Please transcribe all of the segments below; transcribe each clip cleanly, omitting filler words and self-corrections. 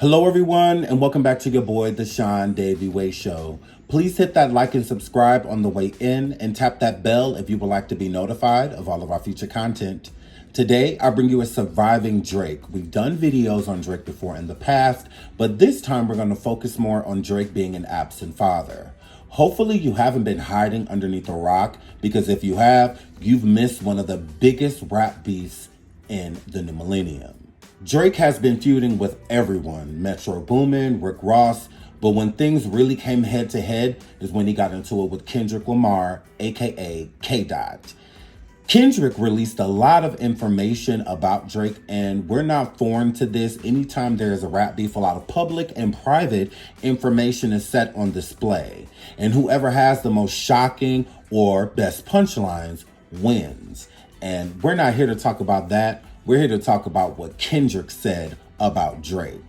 Hello, everyone, and welcome back to your boy, the Sean Davy Way Show. Please hit that like and subscribe on the way in and tap that bell if you would like to be notified of all of our future content. Today, I bring you a surviving Drake. We've done videos on Drake before in the past, but this time we're going to focus more on Drake being an absent father. Hopefully you haven't been hiding underneath a rock, because if you have, you've missed one of the biggest rap beefs in the new millennium. Drake has been feuding with everyone, Metro Boomin, Rick Ross, but when things really came head to head is when he got into it with Kendrick Lamar, aka K-Dot. Kendrick released a lot of information about Drake, and we're not foreign to this. Anytime there is a rap beef, a lot of public and private information is set on display. And whoever has the most shocking or best punchlines wins. And we're not here to talk about that. We're here to talk about what Kendrick said about Drake.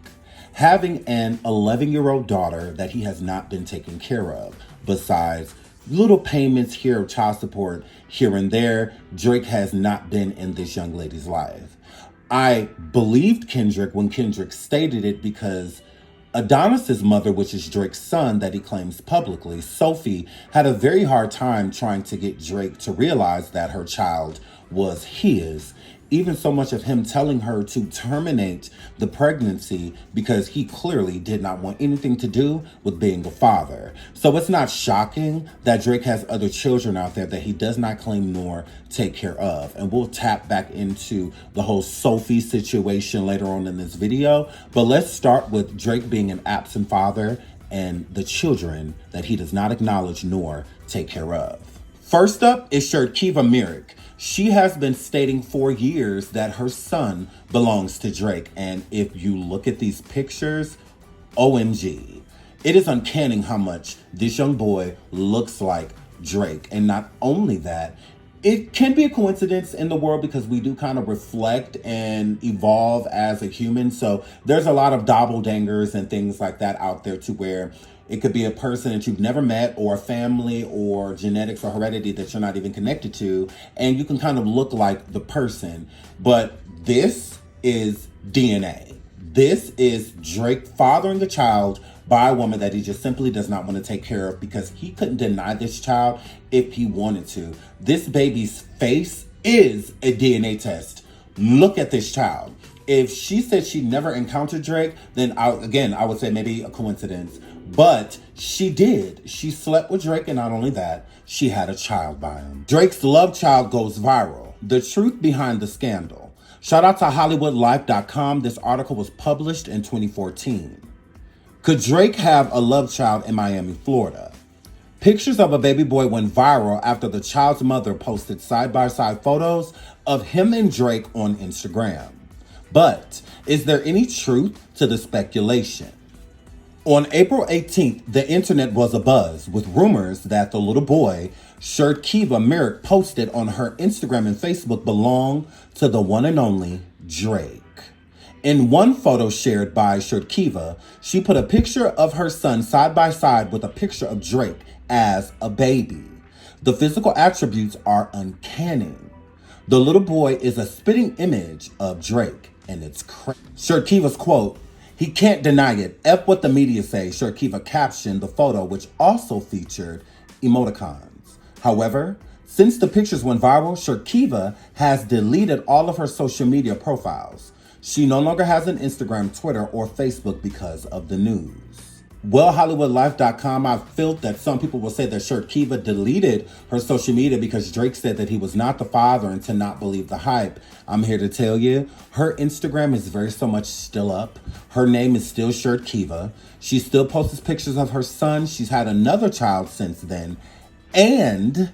Having an 11-year-old daughter that he has not been taken care of, besides little payments here of child support here and there, Drake has not been in this young lady's life. I believed Kendrick when Kendrick stated it because Adonis's mother, which is Drake's son that he claims publicly, Sophie, had a very hard time trying to get Drake to realize that her child was his. Even so much of him telling her to terminate the pregnancy because he clearly did not want anything to do with being a father. So it's not shocking that Drake has other children out there that he does not claim nor take care of. And we'll tap back into the whole Sophie situation later on in this video. But let's start with Drake being an absent father and the children that he does not acknowledge nor take care of. First up is ShKea. She has been stating for years that her son belongs to Drake. And if you look at these pictures, OMG. It is uncanny how much this young boy looks like Drake. And not only that, it can be a coincidence in the world because we do kind of reflect and evolve as a human. So there's a lot of doppelgangers and things like that out there to where it could be a person that you've never met, or a family or genetics or heredity that you're not even connected to, and you can kind of look like the person. But this is DNA. This is Drake fathering a child by a woman that he just simply does not want to take care of because he couldn't deny this child if he wanted to. This baby's face is a DNA test. Look at this child. If she said she never encountered Drake, then I would say maybe a coincidence. But she did. She slept with Drake, and not only that, she had a child by him. Drake's love child goes viral. The truth behind the scandal. Shout out to HollywoodLife.com. This article was published in 2014. Could Drake have a love child in Miami, Florida? Pictures of a baby boy went viral after the child's mother posted side-by-side photos of him and Drake on Instagram. But is there any truth to the speculation? On April 18th, the internet was abuzz with rumors that the little boy, ShKea, posted on her Instagram and Facebook belonged to the one and only Drake. In one photo shared by ShKea, she put a picture of her son side by side with a picture of Drake as a baby. The physical attributes are uncanny. The little boy is a spitting image of Drake, and it's crazy. ShKea's quote, "He can't deny it. F what the media say," ShKea captioned the photo, which also featured emoticons. However, since the pictures went viral, ShKea has deleted all of her social media profiles. She no longer has an Instagram, Twitter, or Facebook because of the news. Well, HollywoodLife.com, I felt that some people will say that ShKea deleted her social media because Drake said that he was not the father and to not believe the hype. I'm here to tell you, her Instagram is very so much still up. Her name is still ShKea. She still posts pictures of her son. She's had another child since then. And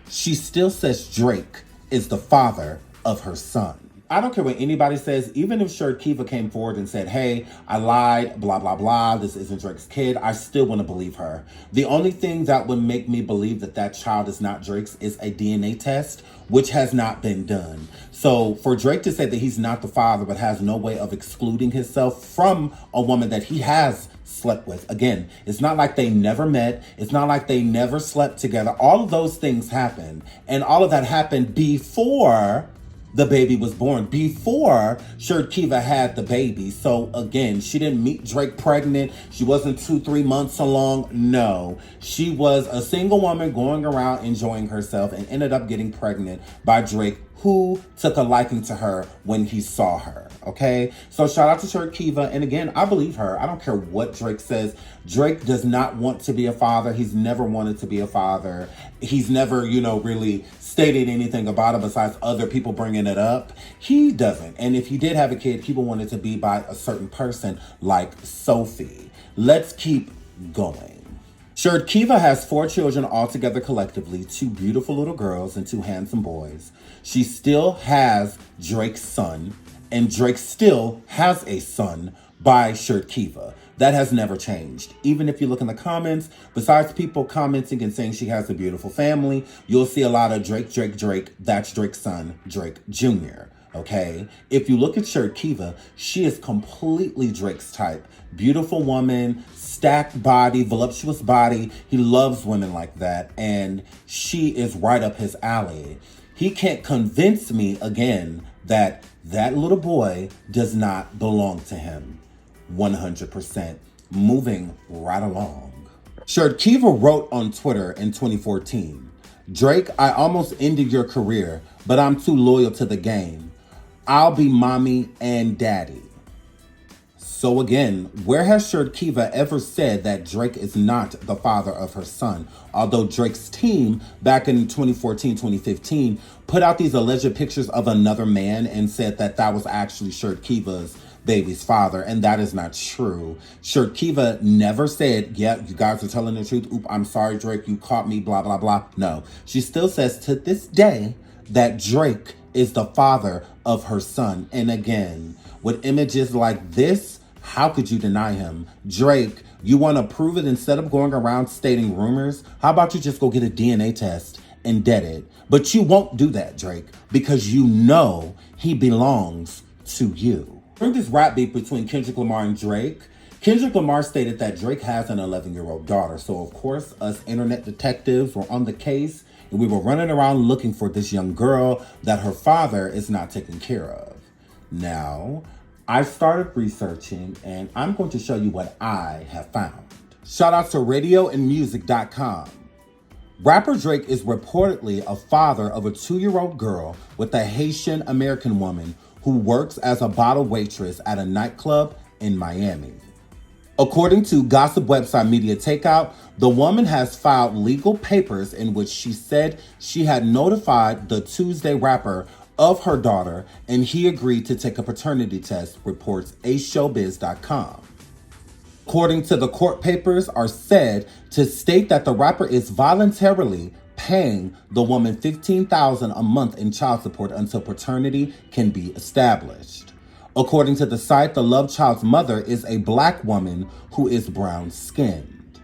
she still says Drake is the father of her son. I don't care what anybody says. Even if ShKea came forward and said, "Hey, I lied, blah, blah, blah, this isn't Drake's kid," I still want to believe her. The only thing that would make me believe that that child is not Drake's is a DNA test, which has not been done. So for Drake to say that he's not the father but has no way of excluding himself from a woman that he has slept with. Again, it's not like they never met. It's not like they never slept together. All of those things happened. And all of that happened before the baby was born, before ShKea had the baby. So again, she didn't meet Drake pregnant. She wasn't 2-3 months along. No, she was a single woman going around enjoying herself and ended up getting pregnant by Drake, who took a liking to her when he saw her. Okay, so shout out to ShKea. And again, I believe her. I don't care what Drake says. Drake does not want to be a father. He's never wanted to be a father. He's never, really stated anything about it besides other people bringing it up. He doesn't. And if he did have a kid, he would want it to be by a certain person like Sophie. Let's keep going. ShKea has 4 children altogether collectively, 2 beautiful little girls and 2 handsome boys. She still has Drake's son, and Drake still has a son by ShKea. That has never changed. Even if you look in the comments, besides people commenting and saying she has a beautiful family, you'll see a lot of Drake, Drake, Drake. That's Drake's son, Drake Jr. Okay? If you look at ShKea, she is completely Drake's type. Beautiful woman, stacked body, voluptuous body. He loves women like that, and she is right up his alley. He can't convince me again that that little boy does not belong to him. 100%. Moving right along. ShKea wrote on Twitter in 2014, "Drake, I almost ended your career, but I'm too loyal to the game. I'll be mommy and daddy." So again, where has ShKea ever said that Drake is not the father of her son? Although Drake's team back in 2014, 2015 put out these alleged pictures of another man and said that that was actually ShKea's baby's father, and that is not true. ShKea never said, "Yeah, you guys are telling the truth. Oop, I'm sorry, Drake, you caught me, blah, blah, blah." No, she still says to this day that Drake is the father of her son. And again, with images like this, how could you deny him? Drake, you want to prove it instead of going around stating rumors? How about you just go get a DNA test and dead it? But you won't do that, Drake, because you know he belongs to you. During this rap beef between Kendrick Lamar and Drake, Kendrick Lamar stated that Drake has an 11-year-old daughter. So of course, us internet detectives were on the case, and we were running around looking for this young girl that her father is not taking care of. Now, I started researching, and I'm going to show you what I have found. Shout out to radioandmusic.com. Rapper Drake is reportedly a father of a 2-year-old girl with a Haitian American woman who works as a bottle waitress at a nightclub in Miami. According to gossip website Media Takeout, the woman has filed legal papers in which she said she had notified the Tuesday rapper of her daughter, and he agreed to take a paternity test, reports ashowbiz.com. According to the court papers are said to state that the rapper is voluntarily paying the woman $15,000 a month in child support until paternity can be established. According to the site, the love child's mother is a black woman who is brown-skinned.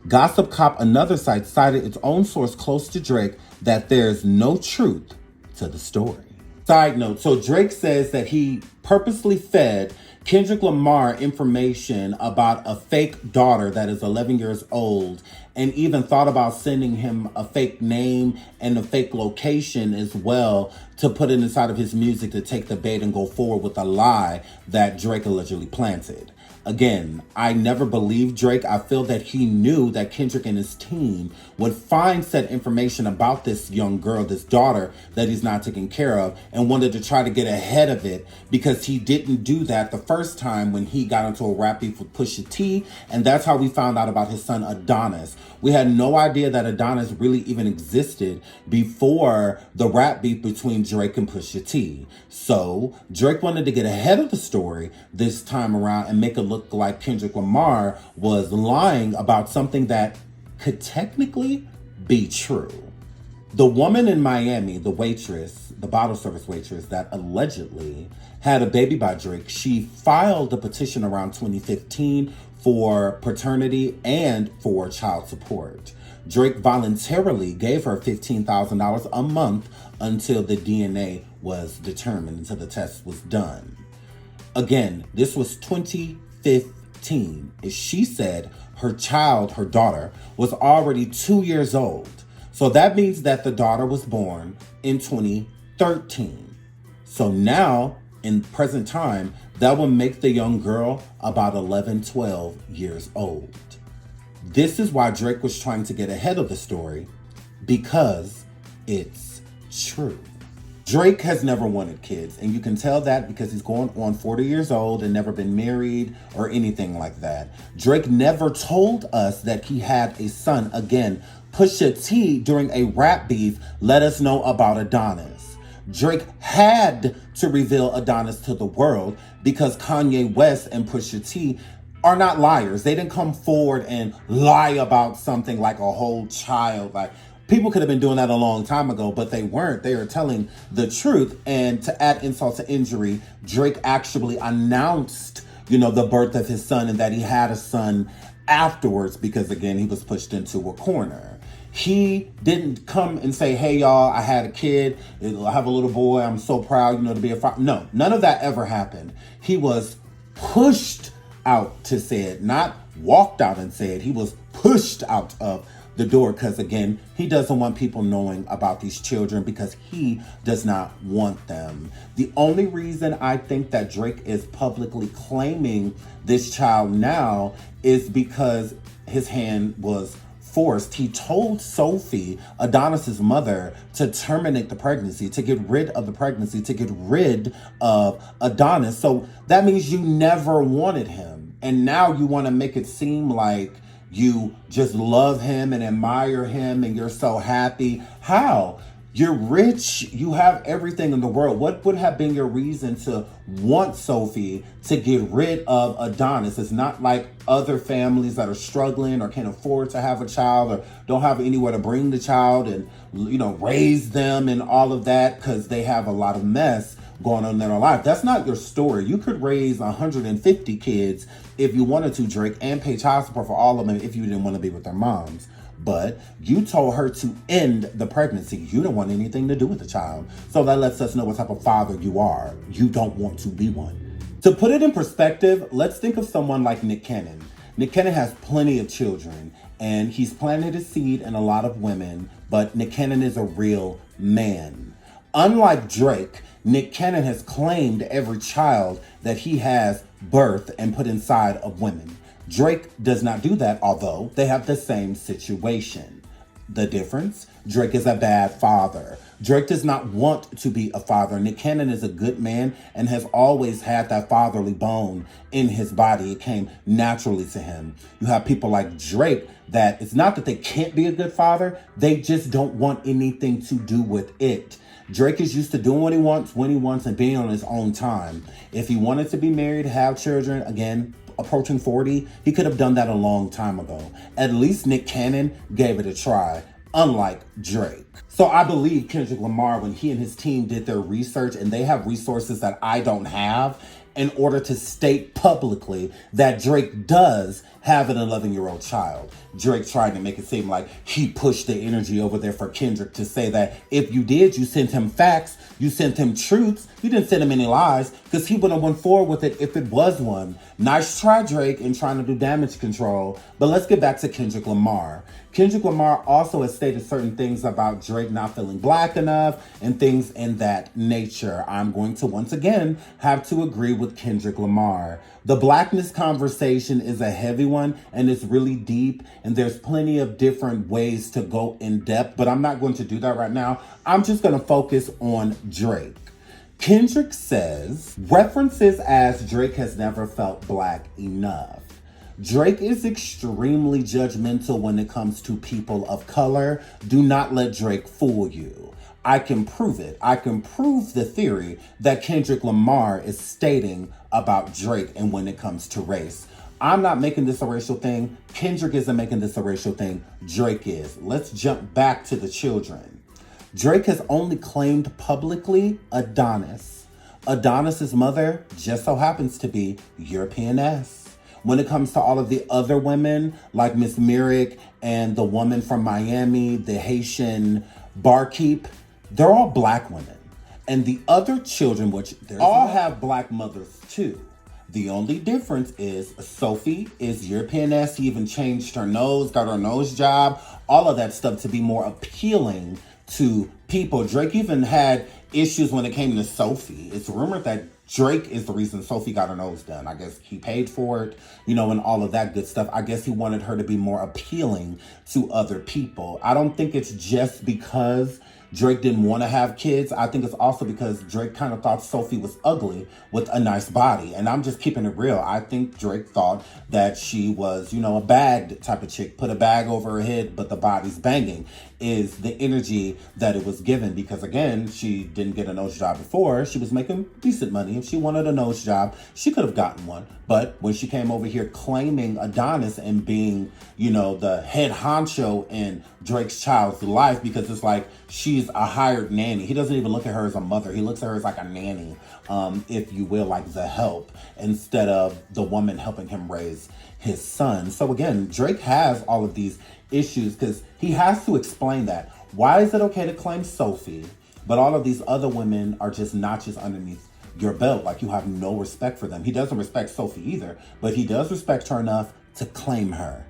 Gossip Cop, another site, cited its own source close to Drake that there's no truth to the story. Side note, so Drake says that he purposely fed Kendrick Lamar information about a fake daughter that is 11 years old, and even thought about sending him a fake name and a fake location as well to put it inside of his music to take the bait and go forward with a lie that Drake allegedly planted. Again, I never believed Drake. I feel that he knew that Kendrick and his team would find said information about this young girl, this daughter that he's not taking care of, and wanted to try to get ahead of it because he didn't do that the first time when he got into a rap beef with Pusha T, and that's how we found out about his son Adonis. We had no idea that Adonis really even existed before the rap beef between Drake and Pusha T. So Drake wanted to get ahead of the story this time around and make it look like Kendrick Lamar was lying about something that could technically be true. The woman in Miami, the waitress, the bottle service waitress that allegedly had a baby by Drake, she filed a petition around 2015 for paternity and for child support. Drake voluntarily gave her $15,000 a month until the DNA was determined, until the test was done. Again, this was 2015. As she said, her daughter, was already 2 years old. So that means that the daughter was born in 2013. So now, in present time, that would make the young girl about 11, 12 years old. This is why Drake was trying to get ahead of the story, because it's true. Drake has never wanted kids, and you can tell that because he's going on 40 years old and never been married or anything like that. Drake never told us that he had a son. Again, Pusha T, during a rap beef, let us know about Adonis. Drake had to reveal Adonis to the world because Kanye West and Pusha T are not liars. They didn't come forward and lie about something like a whole child. Like, people could have been doing that a long time ago, but they weren't. They are telling the truth. And to add insult to injury, Drake actually announced, the birth of his son and that he had a son afterwards because, again, he was pushed into a corner. He didn't come and say, hey, y'all, I had a kid. I have a little boy. I'm so proud, to be a father. No, none of that ever happened. He was pushed out to say it, not walked out and say it. He was pushed out of the door because, again, he doesn't want people knowing about these children because he does not want them. The only reason I think that Drake is publicly claiming this child now is because his hand was forced. He told Sophie, Adonis's mother, to terminate the pregnancy, to get rid of the pregnancy, to get rid of Adonis. So that means you never wanted him. And now you want to make it seem like you just love him and admire him and you're so happy. How? You're rich. You have everything in the world. What would have been your reason to want Sophie to get rid of Adonis? It's not like other families that are struggling or can't afford to have a child or don't have anywhere to bring the child and, raise them and all of that because they have a lot of mess going on in their life. That's not your story. You could raise 150 kids if you wanted to, Drake, and pay child support for all of them if you didn't want to be with their moms. But you told her to end the pregnancy. You don't want anything to do with the child. So that lets us know what type of father you are. You don't want to be one. To put it in perspective, let's think of someone like Nick Cannon. Nick Cannon has plenty of children, and he's planted a seed in a lot of women, but Nick Cannon is a real man. Unlike Drake, Nick Cannon has claimed every child that he has birthed and put inside of women. Drake does not do that, although they have the same situation. The difference? Drake is a bad father. Drake does not want to be a father. Nick Cannon is a good man and has always had that fatherly bone in his body. It came naturally to him. You have people like Drake that it's not that they can't be a good father, they just don't want anything to do with it. Drake is used to doing what he wants, when he wants, and being on his own time. If he wanted to be married, have children, again, approaching 40, he could have done that a long time ago. At least Nick Cannon gave it a try, unlike Drake. So I believe Kendrick Lamar, when he and his team did their research, and they have resources that I don't have, in order to state publicly that Drake does have an 11-year-old child. Drake tried to make it seem like he pushed the energy over there for Kendrick to say that if you did, you sent him facts, you sent him truths, you didn't send him any lies, because he would have went forward with it if it was one. Nice try, Drake, in trying to do damage control. But let's get back to Kendrick Lamar. Kendrick Lamar also has stated certain things about Drake not feeling black enough and things in that nature. I'm going to once again have to agree with Kendrick Lamar. The blackness conversation is a heavy one and it's really deep, and there's plenty of different ways to go in depth, but I'm not going to do that right now. I'm just going to focus on Drake. Kendrick says, references as Drake has never felt black enough. Drake is extremely judgmental when it comes to people of color. Do not let Drake fool you. I can prove it. I can prove the theory that Kendrick Lamar is stating about Drake and when it comes to race. I'm not making this a racial thing. Kendrick isn't making this a racial thing. Drake is. Let's jump back to the children. Drake has only claimed publicly Adonis. Adonis's mother just so happens to be European-esque. When it comes to all of the other women, like Miss Myrick and the woman from Miami, the Haitian barkeep, they're all black women. And the other children, which all have black mothers too. The only difference is Sophie is European-esque. She even changed her nose, got her nose job, all of that stuff to be more appealing to people. Drake even had issues when it came to Sophie. It's rumored that Drake is the reason Sophie got her nose done. I guess he paid for it, and all of that good stuff. I guess he wanted her to be more appealing to other people. I don't think it's just because Drake didn't want to have kids. I think it's also because Drake kind of thought Sophie was ugly with a nice body. And I'm just keeping it real. I think Drake thought that she was, a bagged type of chick. Put a bag over her head, but the body's banging is the energy that it was given. Because again, she didn't get a nose job before. She was making decent money. If she wanted a nose job, she could have gotten one. But when she came over here claiming Adonis and being, the head honcho in Drake's child's life, because it's like she's a hired nanny. He doesn't even look at her as a mother. He looks at her as like a nanny, if you will, like the help, instead of the woman helping him raise his son. So again, Drake has all of these issues because he has to explain that. Why is it okay to claim Sophie, but all of these other women are just notches underneath your belt? Like, you have no respect for them. He doesn't respect Sophie either, but he does respect her enough to claim her.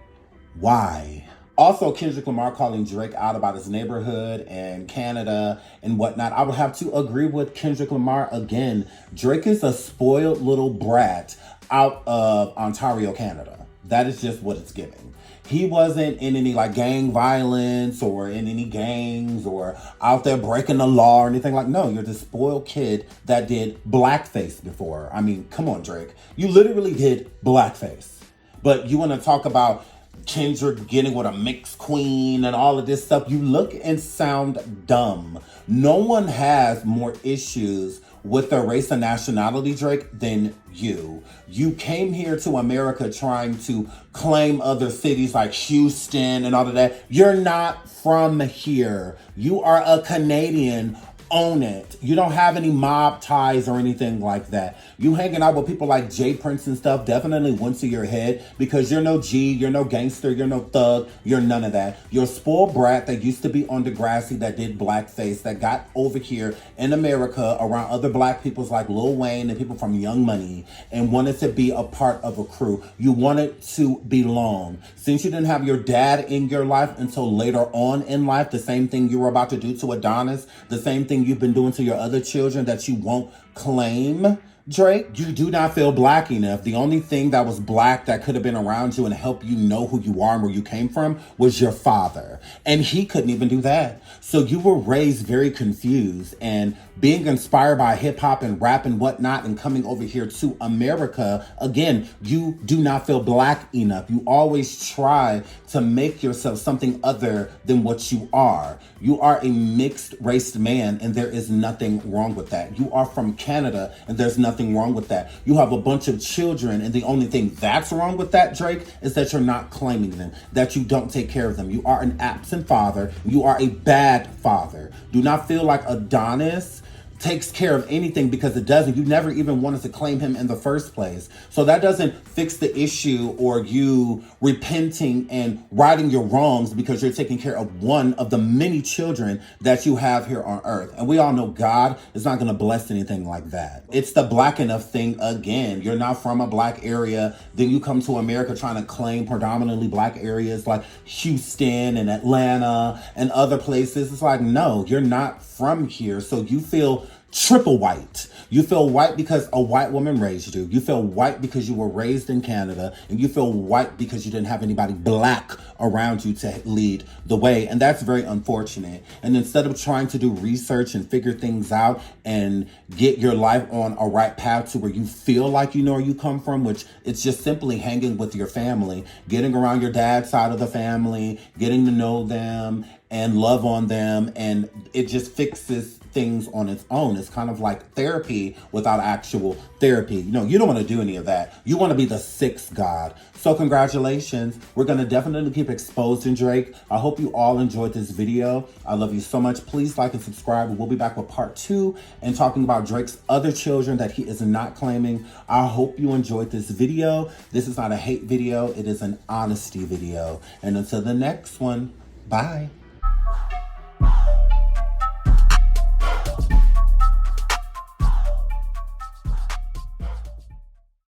Why? Also, Kendrick Lamar calling Drake out about his neighborhood and Canada and whatnot. I would have to agree with Kendrick Lamar again. Drake is a spoiled little brat out of Ontario, Canada. That is just what it's giving. He wasn't in any gang violence or in any gangs or out there breaking the law or anything no, you're the spoiled kid that did blackface before. I mean, come on, Drake. You literally did blackface. But you want to talk about Kendrick getting with a mixed queen and all of this stuff. You look and sound dumb. No one has more issues with their race and nationality, Drake, than you. You came here to America trying to claim other cities like Houston and all of that. You're not from here. You are a Canadian. Own it. You don't have any mob ties or anything like that. You hanging out with people like Jay Prince and stuff definitely went to your head because you're no G, you're no gangster, you're no thug, you're none of that. You're a spoiled brat that used to be on Degrassi, that did blackface, that got over here in America around other black peoples like Lil Wayne and people from Young Money and wanted to be a part of a crew. You wanted to belong. Since you didn't have your dad in your life until later on in life, the same thing you were about to do to Adonis, the same thing you've been doing to your other children that you won't claim, Drake, you do not feel black enough. The only thing that was black that could have been around you and help you know who you are and where you came from was your father. And he couldn't even do that. So you were raised very confused, and being inspired by hip hop and rap and whatnot and coming over here to America, again, you do not feel black enough. You always try to make yourself something other than what you are. You are a mixed race man, and there is nothing wrong with that. You are from Canada, and there's nothing wrong with that. You have a bunch of children, and the only thing that's wrong with that, Drake, is that you're not claiming them, that you don't take care of them. You are an absent father. You are a bad father. Do not feel like Adonis takes care of anything, because it doesn't. You never even wanted to claim him in the first place. So that doesn't fix the issue or you repenting and righting your wrongs because you're taking care of one of the many children that you have here on earth. And we all know God is not going to bless anything like that. It's the black enough thing again. You're not from a black area. Then you come to America trying to claim predominantly black areas like Houston and Atlanta and other places. It's like, no, you're not from here. So you feel triple white. You feel white because a white woman raised you. You feel white because you were raised in Canada, and you feel white because you didn't have anybody black around you to lead the way. And that's very unfortunate. And instead of trying to do research and figure things out and get your life on a right path to where you feel like you know where you come from, which it's just simply hanging with your family, getting around your dad's side of the family, getting to know them and love on them, and it just fixes things on its own. It's kind of like therapy without actual therapy. You don't want to do any of that. You want to be the sixth God. So congratulations. We're going to definitely keep exposing Drake. I hope you all enjoyed this video. I love you so much. Please like and subscribe. We'll be back with part 2 and talking about Drake's other children that he is not claiming. I hope you enjoyed this video. This is not a hate video. It is an honesty video. And until the next one, bye.